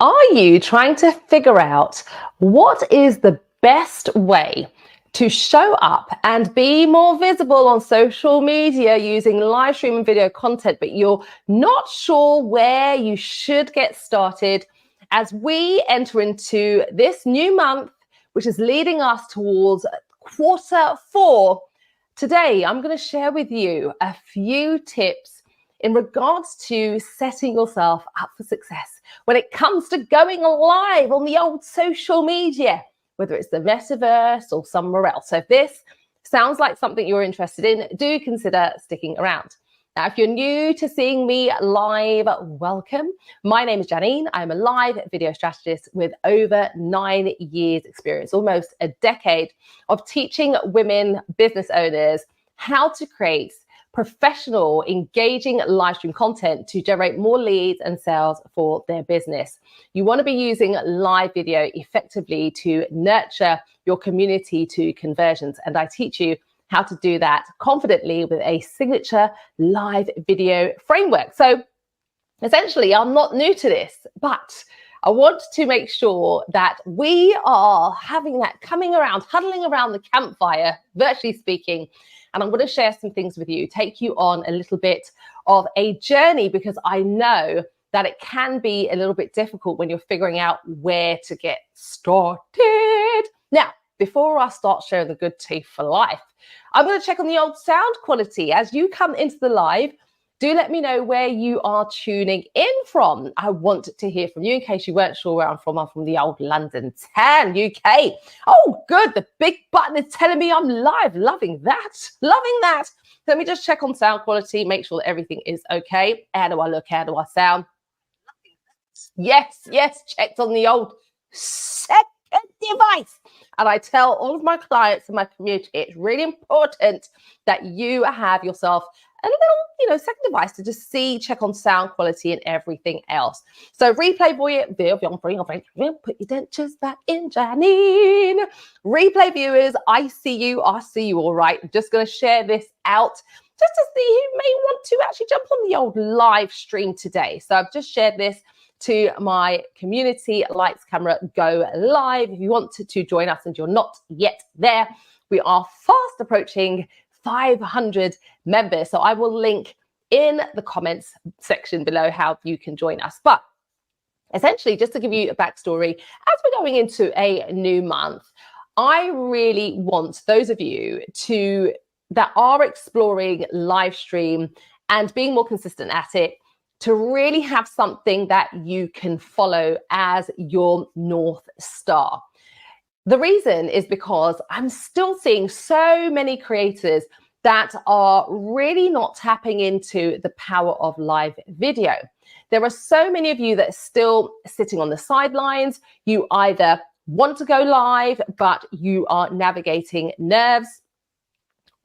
Are you trying to figure out what is the best way to show up and be more visible on social media using live stream and video content, but you're not sure where you should get started as we enter into this new month, which is leading us towards Q4? Today, I'm going to share with you a few tips in regards to setting yourself up for success when it comes to going live on the old social media, whether it's the metaverse or somewhere else. So if this sounds like something you're interested in, do consider sticking around. Now, if you're new to seeing me live, welcome. My name is Janine. I'm a live video strategist with over 9 years experience, almost a decade of teaching women business owners how to create professional, engaging live stream content to generate more leads and sales for their business. You want to be using live video effectively to nurture your community to conversions. And I teach you how to do that confidently with a signature live video framework. So essentially, I'm not new to this, but I want to make sure that we are having that coming around, huddling around the campfire, virtually speaking. And I'm going to share some things with you, take you on a little bit of a journey, because I know that it can be a little bit difficult when you're figuring out where to get started. Now, before I start sharing the good tea for life, I'm going to check on the old sound quality. As you come into the live, do let me know where you are tuning in from. I want to hear from you in case you weren't sure where I'm from. I'm from the old London town, UK. Oh, good. The big button is telling me I'm live. Loving that. Loving that. Let me just check on sound quality, make sure that everything is okay. How do I look? How do I sound? Yes, checked on the old second device. And I tell all of my clients in my community, it's really important that you have yourself a little, second device to just check on sound quality and everything else. So replay put your dentures back in, Janine. Replay viewers, I see you all right. I'm just going to share this out just to see who may want to actually jump on the old live stream today. So I've just shared this to my community, lights, camera, go live. If you want to join us and you're not yet there, we are fast approaching 500 members. So I will link in the comments section below how you can join us. But essentially, just to give you a backstory, as we're going into a new month, I really want those of you that are exploring live stream and being more consistent at it, to really have something that you can follow as your North Star. The reason is because I'm still seeing so many creators that are really not tapping into the power of live video. There are so many of you that are still sitting on the sidelines. You either want to go live, but you are navigating nerves,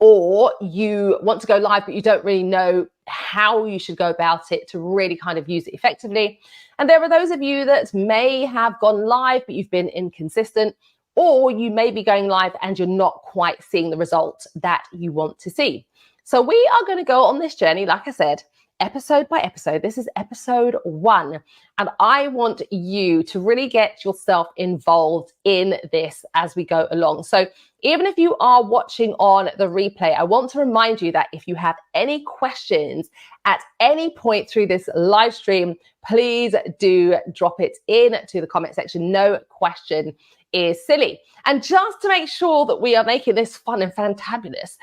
or you want to go live, but you don't really know how you should go about it to really kind of use it effectively. And there are those of you that may have gone live, but you've been inconsistent, or you may be going live and you're not quite seeing the result that you want to see. So we are going to go on this journey, like I said, episode by episode. This is episode 1. And I want you to really get yourself involved in this as we go along. So even if you are watching on the replay, I want to remind you that if you have any questions at any point through this live stream, please do drop it into the comment section. No question is silly. And just to make sure that we are making this fun and fantabulous,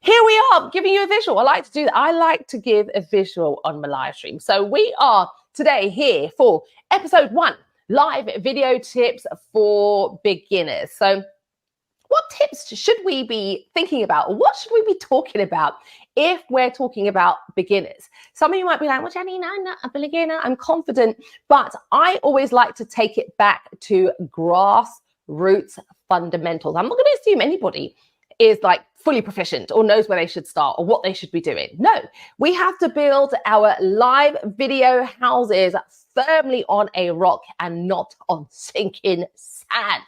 here we are giving you a visual. I like to do that. I like to give a visual on my live stream. So we are today here for episode 1, live video tips for beginners. So what tips should we be thinking about? What should we be talking about if we're talking about beginners? Some of you might be like, well, Janine, I'm not a beginner, I'm confident. But I always like to take it back to grassroots fundamentals. I'm not going to assume anybody is like fully proficient or knows where they should start or what they should be doing. No, we have to build our live video houses firmly on a rock and not on sinking sand.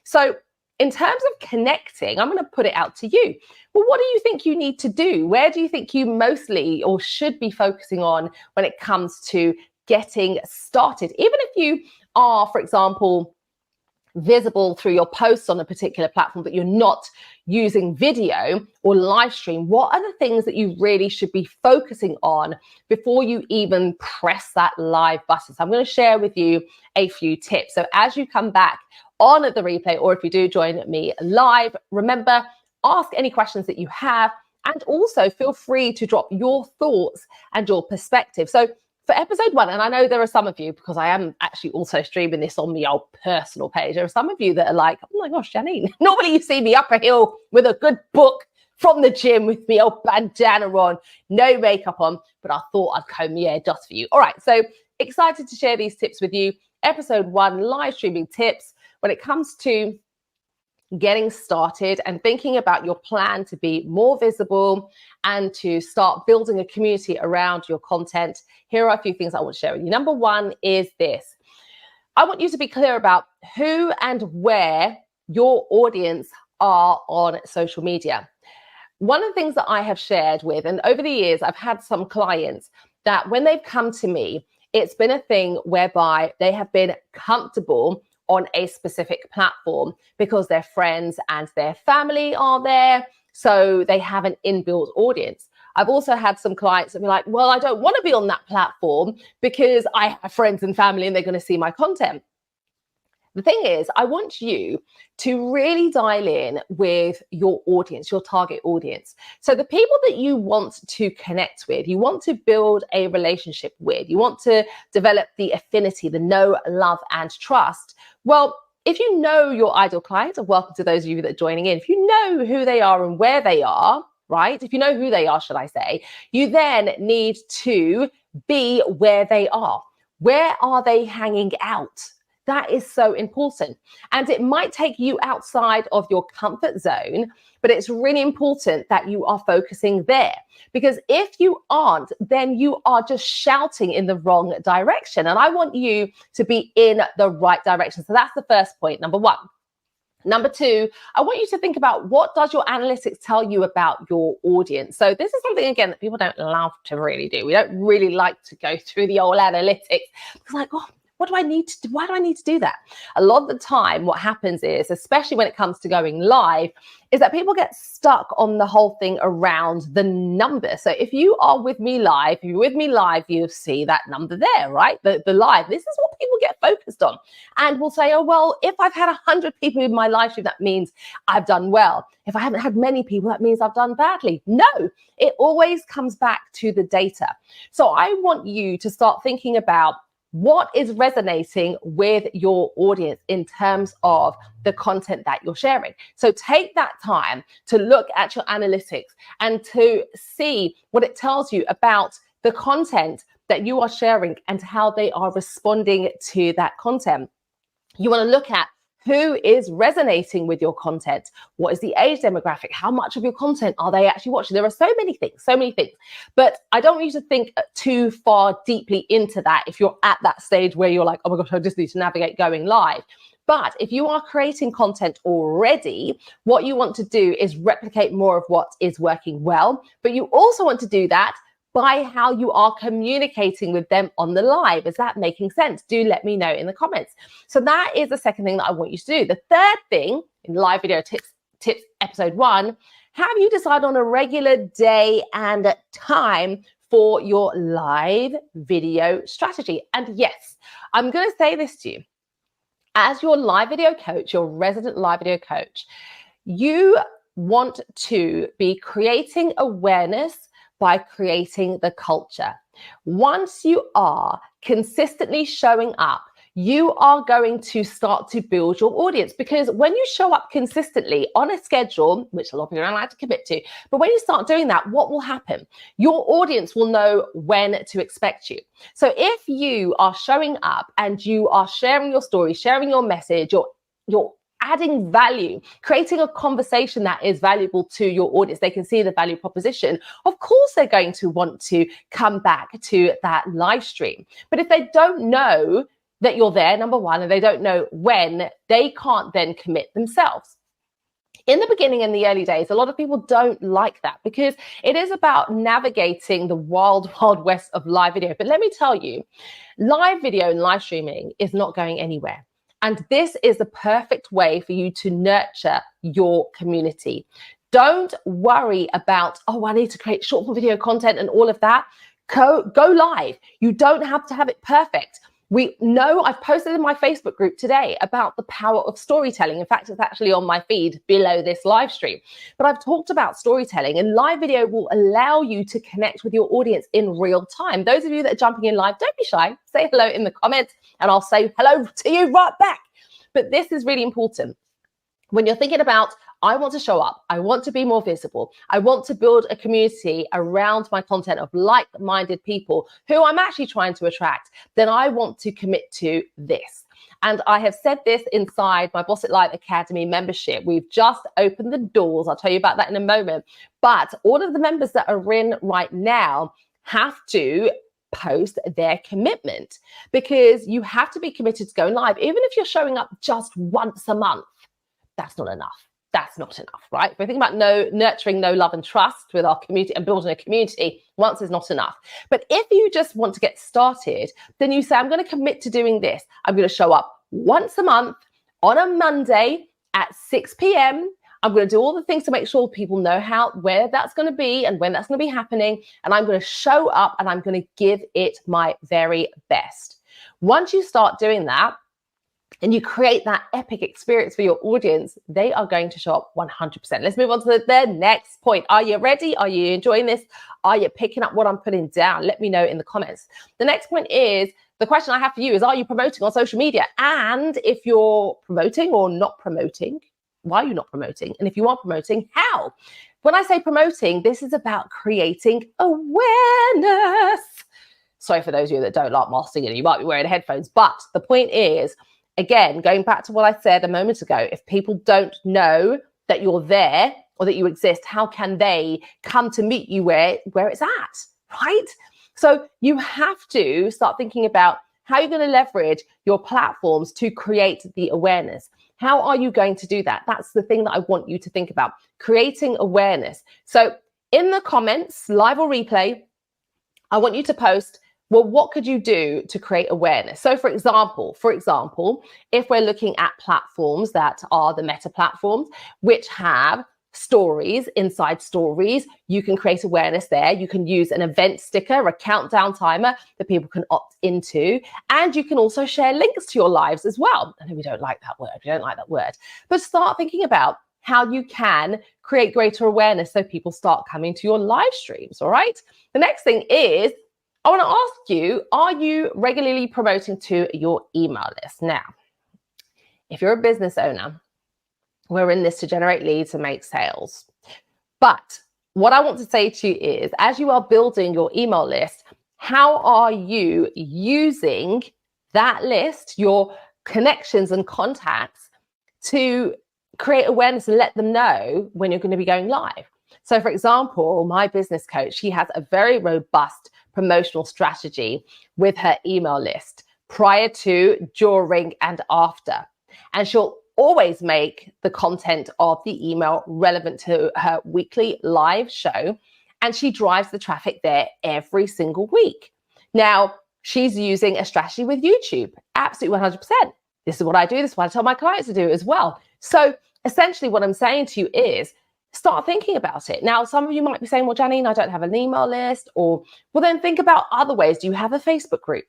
So in terms of connecting, I'm going to put it out to you. Well, what do you think you need to do? Where do you think you mostly or should be focusing on when it comes to getting started? Even if you are, for example, visible through your posts on a particular platform, but you're not using video or live stream, what are the things that you really should be focusing on before you even press that live button? So I'm going to share with you a few tips. So as you come back on the replay, or if you do join me live, remember, ask any questions that you have, and also feel free to drop your thoughts and your perspective. So for episode 1, and I know there are some of you, because I am actually also streaming this on my old personal page, there are some of you that are like, oh my gosh, Janine, normally you see me up a hill with a good book from the gym with me old bandana on, no makeup on, but I thought I'd comb my hair just for you. All right, so excited to share these tips with you. Episode 1, live streaming tips when it comes to getting started and thinking about your plan to be more visible and to start building a community around your content. Here are a few things I want to share with you. Number 1 is this. I want you to be clear about who and where your audience are on social media. One of the things that I have shared with, and over the years, I've had some clients that when they've come to me, it's been a thing whereby they have been comfortable on a specific platform because their friends and their family are there, so they have an inbuilt audience. I've also had some clients that be like, well, I don't want to be on that platform because I have friends and family and they're going to see my content. The thing is, I want you to really dial in with your audience, your target audience. So the people that you want to connect with, you want to build a relationship with, you want to develop the affinity, the know, love, and trust. Well, if you know your ideal client, and welcome to those of you that are joining in, if you know who they are and where they are, right? If you know who they are, should I say, you then need to be where they are. Where are they hanging out? That is so important. And it might take you outside of your comfort zone, but it's really important that you are focusing there. Because if you aren't, then you are just shouting in the wrong direction. And I want you to be in the right direction. So that's the first point, number 1. Number 2, I want you to think about, what does your analytics tell you about your audience? So this is something, again, that people don't love to really do. We don't really like to go through the old analytics. It's like, oh, what do I need to do? Why do I need to do that? A lot of the time, what happens is, especially when it comes to going live, is that people get stuck on the whole thing around the number. So if you are with me live, if you're with me live, you'll see that number there, right? The live. This is what people get focused on. And will say, oh, well, if I've had 100 people in my live stream, that means I've done well. If I haven't had many people, that means I've done badly. No, it always comes back to the data. So I want you to start thinking about what is resonating with your audience in terms of the content that you're sharing. So take that time to look at your analytics and to see what it tells you about the content that you are sharing and how they are responding to that content. You want to look at who is resonating with your content. What is the age demographic? How much of your content are they actually watching? There are so many things. But I don't want you to think too far deeply into that if you're at that stage where you're like, oh my gosh, I just need to navigate going live. But if you are creating content already, what you want to do is replicate more of what is working well. But you also want to do that by how you are communicating with them on the live. Is that making sense? Do let me know in the comments. So that is the second thing that I want you to do. The third thing in live video tips episode 1, have you decided on a regular day and time for your live video strategy? And yes, I'm going to say this to you. As your live video coach, your resident live video coach, you want to be creating awareness by creating the culture. Once you are consistently showing up, you are going to start to build your audience, because when you show up consistently on a schedule, which a lot of people don't like to commit to, but when you start doing that, what will happen? Your audience will know when to expect you. So if you are showing up and you are sharing your story, sharing your message, you're adding value, creating a conversation that is valuable to your audience, they can see the value proposition, of course they're going to want to come back to that live stream. But if they don't know that you're there, number 1, and they don't know when, they can't then commit themselves. In the beginning, in the early days, a lot of people don't like that because it is about navigating the wild, wild west of live video. But let me tell you, live video and live streaming is not going anywhere. And this is the perfect way for you to nurture your community. Don't worry about, oh, I need to create short form video content and all of that. Go live. You don't have to have it perfect. We know, I've posted in my Facebook group today about the power of storytelling. In fact, it's actually on my feed below this live stream. But I've talked about storytelling, and live video will allow you to connect with your audience in real time. Those of you that are jumping in live, don't be shy. Say hello in the comments and I'll say hello to you right back. But this is really important. When you're thinking about, I want to show up, I want to be more visible, I want to build a community around my content of like-minded people who I'm actually trying to attract, then I want to commit to this. And I have said this inside my Boss It Live Academy membership. We've just opened the doors. I'll tell you about that in a moment. But all of the members that are in right now have to post their commitment, because you have to be committed to going live. Even if you're showing up just once a month, that's not enough. That's not enough, right? If we think about nurturing know, love, and trust with our community and building a community, once is not enough. But if you just want to get started, then you say, I'm going to commit to doing this. I'm going to show up once a month on a Monday at 6 p.m. I'm going to do all the things to make sure people know where that's going to be and when that's going to be happening. And I'm going to show up and I'm going to give it my very best. Once you start doing that, and you create that epic experience for your audience, they are going to show up 100%. Let's move on to the next point. Are you ready? Are you enjoying this? Are you picking up what I'm putting down? Let me know in the comments. The next point is, the question I have for you is, are you promoting on social media? And if you're promoting or not promoting, why are you not promoting? And if you are promoting, how? When I say promoting, this is about creating awareness. Sorry for those of you that don't like my singing, you might be wearing headphones, but the point is, again, going back to what I said a moment ago, if people don't know that you're there or that you exist, how can they come to meet you where it's at, right? So you have to start thinking about how you're going to leverage your platforms to create the awareness. How are you going to do that? That's the thing that I want you to think about, creating awareness. So in the comments, live or replay, I want you to post, well, what could you do to create awareness? So for example, if we're looking at platforms that are the Meta platforms, which have stories, inside stories, you can create awareness there. You can use an event sticker, a countdown timer that people can opt into. And you can also share links to your lives as well. I know we don't like that word, but start thinking about how you can create greater awareness so people start coming to your live streams, all right? The next thing is, I want to ask you, are you regularly promoting to your email list? Now, if you're a business owner, we're in this to generate leads and make sales. But what I want to say to you is, as you are building your email list, how are you using that list, your connections and contacts, to create awareness and let them know when you're going to be going live? So for example, my business coach, she has a very robust promotional strategy with her email list prior to, during, and after. And she'll always make the content of the email relevant to her weekly live show. And she drives the traffic there every single week. Now, she's using a strategy with YouTube. Absolutely 100%. This is what I do. This is what I tell my clients to do as well. So essentially what I'm saying to you is, start thinking about it. Now, some of you might be saying, well, Janine, I don't have an email list. Or, well, then think about other ways. Do you have a Facebook group?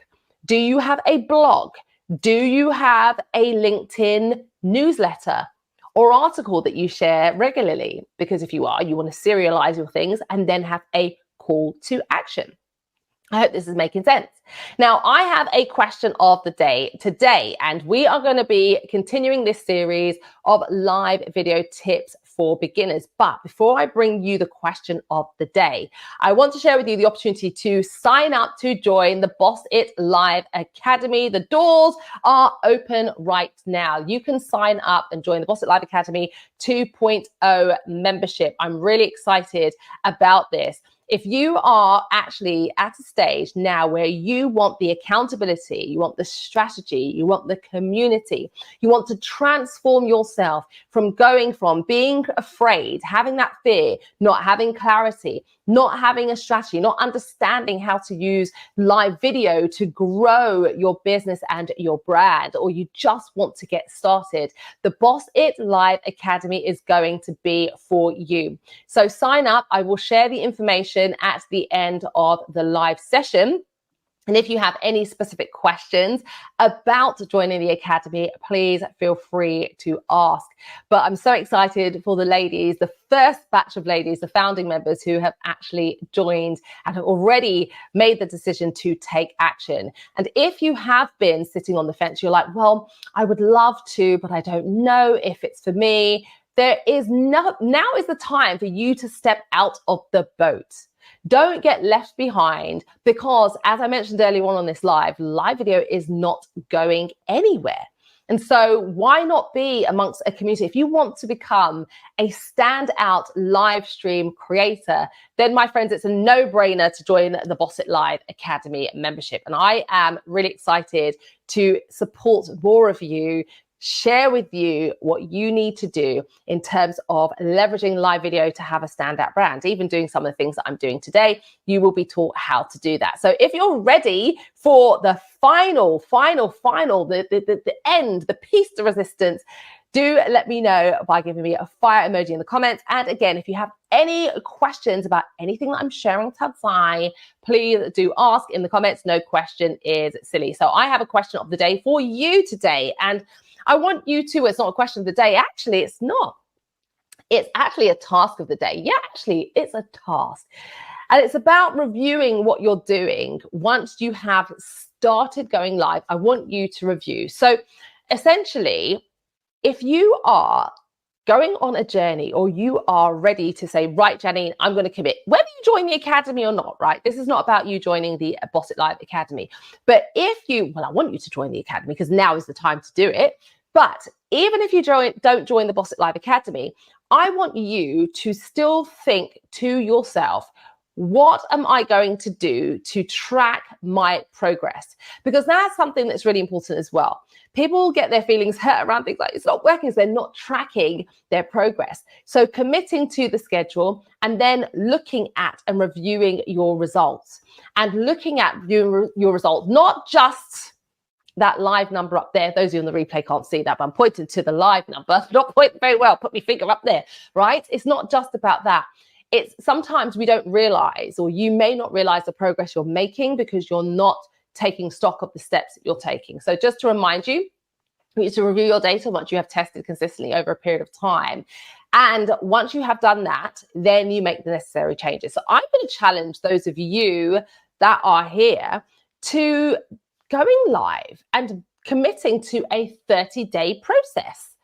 Do you have a blog? Do you have a LinkedIn newsletter or article that you share regularly? Because if you are, you want to serialize your things and then have a call to action. I hope this is making sense. Now, I have a question of the day today, and we are going to be continuing this series of live video tips for beginners. But before I bring you the question of the day, I want to share with you the opportunity to sign up to join the Boss It Live Academy. The doors are open right now. You can sign up and join the Boss It Live Academy 2.0 membership. I'm really excited about this. If you are actually at a stage now where you want the accountability, you want the strategy, you want the community, you want to transform yourself from going from being afraid, having that fear, not having clarity, not having a strategy, not understanding how to use live video to grow your business and your brand, or you just want to get started, the Boss It Live Academy is going to be for you. So sign up. I will share the information at the end of the live session. And if you have any specific questions about joining the Academy, please feel free to ask. But I'm so excited for the ladies, the first batch of ladies, the founding members who have actually joined and have already made the decision to take action. And if you have been sitting on the fence, you're like, well, I would love to, but I don't know if it's for me. Now is the time for you to step out of the boat. Don't get left behind, because as I mentioned earlier on this live video is not going anywhere. And so why not be amongst a community? If you want to become a standout live stream creator, then my friends, it's a no-brainer to join the Boss It Live Academy membership. And I am really excited to support more of you, share with you what you need to do in terms of leveraging live video to have a standout brand. Even doing some of the things that I'm doing today, you will be taught how to do that. So if you're ready for the final, the end, the piece de resistance, do let me know by giving me a fire emoji in the comments. And again, if you have any questions about anything that I'm sharing today, please do ask in the comments. No question is silly. So I have a question of the day for you today. And I want you to, it's not a question of the day. Actually, it's not. It's actually a task of the day. Yeah, actually, it's a task. And it's about reviewing what you're doing once you have started going live. I want you to review. So essentially, if you are going on a journey, or you are ready to say, right, Janine, I'm going to commit, whether you join the Academy or not, right? This is not about you joining the Boss It Live Academy. But if you, well, I want you to join the Academy because now is the time to do it. But even if you don't join the Boss It Live Academy, I want you to still think to yourself, what am I going to do to track my progress? Because that's something that's really important as well. People get their feelings hurt around things like it's not working, so they're not tracking their progress. So committing to the schedule and then looking at and reviewing your results, and looking at your results, not just that live number up there. Those of you on the replay can't see that, but I'm pointing to the live number. Not pointing very well. Put my finger up there, right? It's not just about that. It's sometimes we don't realize, or you may not realize the progress you're making because you're not taking stock of the steps that you're taking. So just to remind you, you need to review your data once you have tested consistently over a period of time. And once you have done that, then you make the necessary changes. So I'm going to challenge those of you that are here to going live and committing to a 30-day process.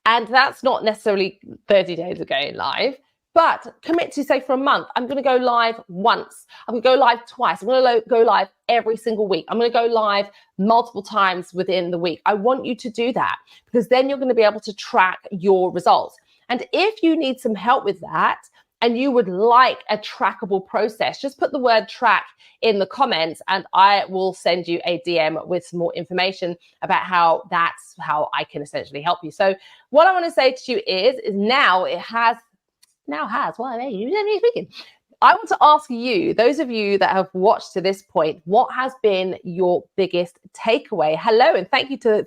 And that's not necessarily 30 days of going live, but commit to, say, for a month, I'm going to go live once. I'm going to go live twice. I'm going to go live every single week. I'm going to go live multiple times within the week. I want you to do that, because then you're going to be able to track your results. And if you need some help with that, and you would like a trackable process, just put the word track in the comments and I will send you a DM with some more information about how I can essentially help you. So what I want to say to you is now has, well, you don't need speaking. I want to ask you, those of you that have watched to this point, what has been your biggest takeaway? Hello, and thank you to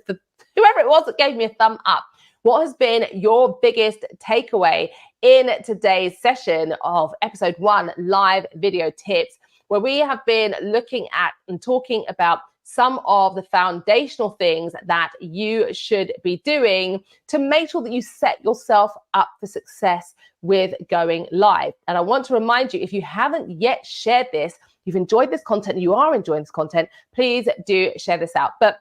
whoever it was that gave me a thumb up. What has been your biggest takeaway in today's session of episode 1, live video tips, where we have been looking at and talking about some of the foundational things that you should be doing to make sure that you set yourself up for success with going live. And I want to remind you, if you haven't yet shared this, you've enjoyed this content, you are enjoying this content, please do share this out. But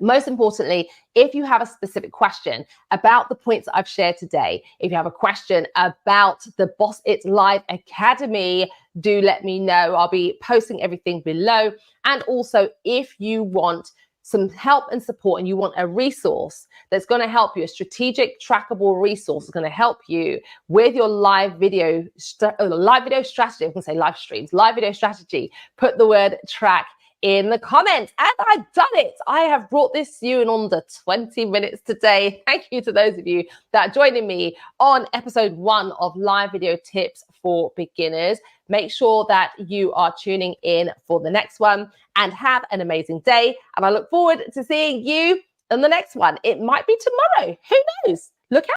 most importantly, if you have a specific question about the points that I've shared today, if you have a question about the Boss It Live Academy, do let me know. I'll be posting everything below. And also, if you want some help and support, and you want a resource that's going to help you, a strategic trackable resource that's going to help you with your live video strategy, I can say live streams, live video strategy, put the word track in the comments. And I've done it. I have brought this to you in under 20 minutes today. Thank you to those of you that are joining me on episode 1 of Live Video Tips for Beginners. Make sure that you are tuning in for the next one, and have an amazing day. And I look forward to seeing you in the next one. It might be tomorrow. Who knows? Look out.